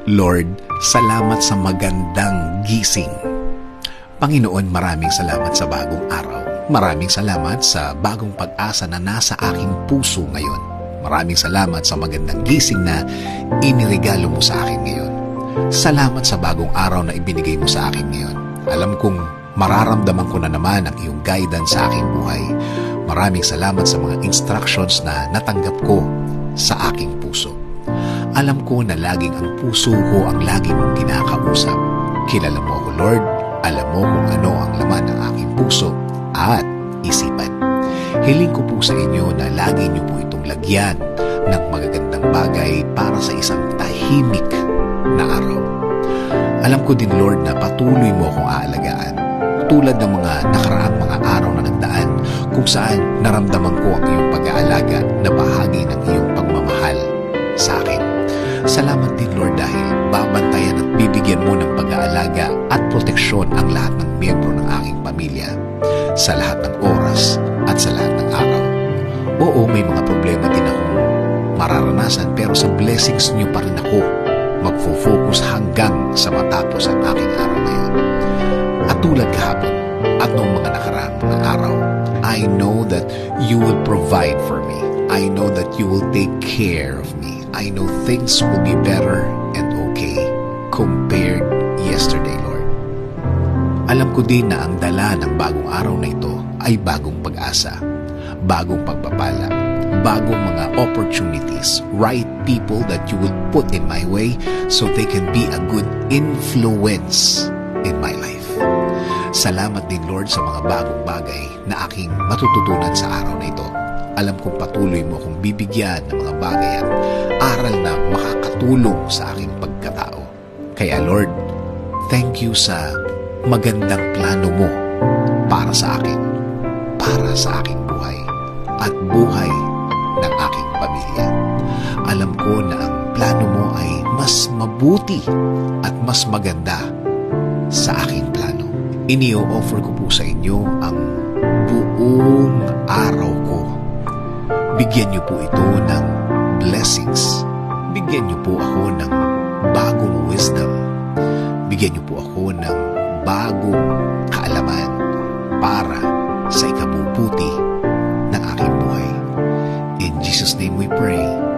Lord, salamat sa magandang gising. Panginoon, maraming salamat sa bagong araw. Maraming salamat sa bagong pag-asa na nasa aking puso ngayon. Maraming salamat sa magandang gising na iniregalo mo sa akin ngayon. Salamat sa bagong araw na ibinigay mo sa akin ngayon. Alam kong mararamdaman ko na naman ang iyong guidance sa aking buhay. Maraming salamat sa mga instructions na natanggap ko sa aking puso. Alam ko na laging ang puso ko ang lagi mong kinakausap. Kilala mo ako, Lord. Alam mo kung ano ang laman ng aking puso at isipan. Hiling ko po sa inyo na lagi niyo po itong lagyan ng magagandang bagay para sa isang tahimik na araw. Alam ko din, Lord, na patuloy mo akong aalagaan. Tulad ng mga nakaraang mga araw na nagdaan kung saan naramdaman ko ang iyong pag-aalaga na bahagi ng iyong pagmamahal sa akin. Salamat din, Lord, dahil babantayan at bibigyan mo ng pag-aalaga at proteksyon ang lahat ng miyembro ng aking pamilya sa lahat ng oras at sa lahat ng araw. Oo, may mga problema din akong mararanasan pero sa blessings niyo pa rin ako magfo-focus hanggang sa matapos ang aking araw na yun. At tulad kahapon at noong mga nakaraang mga araw, I know that you will provide for me. I know that you will take care of me. I know things will be better and okay compared yesterday, Lord. Alam ko din na ang dala ng bagong araw na ito ay bagong pag-asa, bagong pagpapala, bagong mga opportunities, right people that you will put in my way so they can be a good influence in my life. Salamat din, Lord, sa mga bagong bagay na aking matututunan sa araw na ito. Alam kong patuloy mo akong bibigyan ng mga bagay at aral na makakatulong sa aking pagkatao. Kaya, Lord, thank you sa magandang plano mo para sa akin, para sa aking buhay, at buhay ng aking pamilya. Alam ko na ang plano mo ay mas mabuti at mas maganda sa aking plano. Ini-offer ko po sa inyo ang buong araw ko. Bigyan niyo po ito ng blessings. Bigyan niyo po ako ng bagong wisdom. Bigyan niyo po ako ng bagong kaalaman para sa ikabubuti ng aking buhay. In Jesus' name we pray.